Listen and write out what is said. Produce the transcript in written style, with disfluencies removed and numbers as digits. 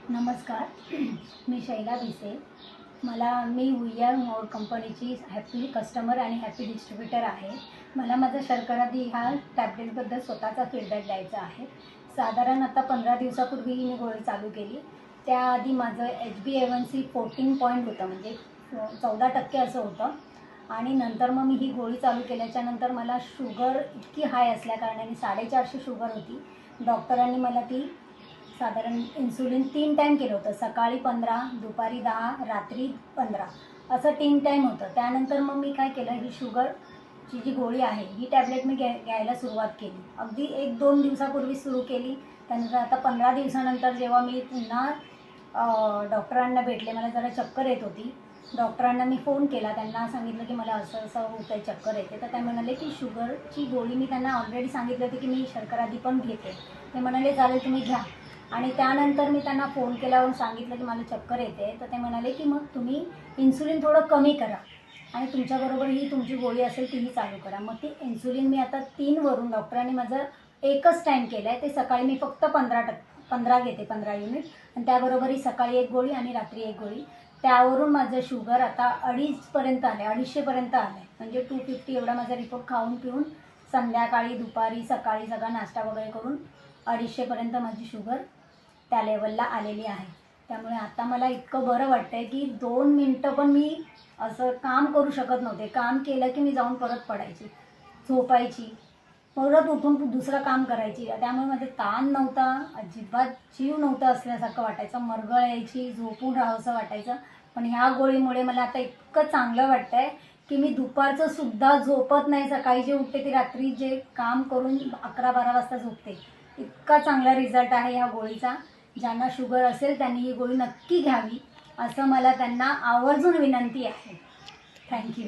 नमस्कार. मी शैला भिसे. मी हुय्यर मोड कंपनीची happy customer आणि हॅपी डिस्ट्रीब्युटर आहे. मला माझा शर्करादी ह्या टॅब्लेटबद्दल स्वतःचा फीडबॅक द्यायचा आहे. साधारण आता 15 दिवसापूर्वी मी गोळी चालू केली. त्याआधी माझं HbA1c 14 पॉईंट होतं, म्हणजे 14% असं होतं. आणि नंतर मग मी ही गोळी चालू केल्याच्यानंतर मला शुगर इतकी हाय असल्याकारणाने 450 शुगर होती. डॉक्टरांनी मला ती साधारण इन्सुलिन 3 टाईम केलं होतं. सकाळी 15, दुपारी 10, रात्री 15 असं 3 टाईम होतं. त्यानंतर मग मी काय केलं, ही शुगरची जी गोळी आहे ही टॅब्लेट मी घ्यायला सुरुवात केली. अगदी 1-2 दिवसापूर्वी सुरू केली. त्यानंतर आता 15 दिवसानंतर जेव्हा मी पुन्हा डॉक्टरांना भेटले, मला जरा चक्कर येत होती. डॉक्टरांना मी फोन केला, त्यांना सांगितलं की मला असं असं होतं आहे, चक्कर येते. तर ते म्हणाले की शुगरची गोळी मी त्यांना ऑलरेडी सांगितलं होती की मी शर्करादी पण घेते. ते म्हणाले चालेल तुम्ही घ्या. आणि त्यानंतर मी त्यांना फोन केल्यावर सांगितलं की मला चक्कर येते. तर ते म्हणाले की मग तुम्ही इन्सुलिन थोडं कमी करा आणि तुमच्याबरोबर ही तुमची गोळी असेल तीही चालू करा. मग ती इन्सुलिन मी आता 3 वरून डॉक्टरांनी माझं एकच टाईम केलं आहे. ते सकाळी मी फक्त 15 घेते, 15 युनिट, आणि त्याबरोबरही सकाळी 1 गोळी आणि रात्री 1 गोळी. त्यावरून माझं शुगर आता 250पर्यंत आलं आहे, 250पर्यंत आलं आहे. म्हणजे 250 एवढा माझा रिपोर्ट खाऊन पिऊन संध्याकाळी, दुपारी, सकाळी सगळा नाश्ता वगैरे करून 250पर्यंत माझी शुगर त्या लेवलला आलेली आहे. त्यामुळे आता मला इतकं बरं वाटतं आहे की 2 मिनटं पण मी असं काम करू शकत नव्हते. काम केलं की मी जाऊन परत पडायची, झोपायची, परत उठून दुसरं काम करायची. त्यामुळे माझं ताण नव्हता, अजिबात जीव नव्हता असल्यासारखं वाटायचं, मरगळ यायची, झोपून राहावंसं वाटायचं. पण ह्या गोळीमुळे मला आता इतकं चांगलं वाटतं आहे की मी दुपारचं सुद्धा झोपत नाही. सकाळी जे उठते ती रात्री जे काम करून 11-12 वाजता झोपते. इतका चांगला रिझल्ट आहे ह्या गोळीचा. ज्यांना शुगर असेल त्यांनी ही गोळी नक्की घ्यावी, असं मला त्यांना आवर्जून विनंती आहे. थँक्यू.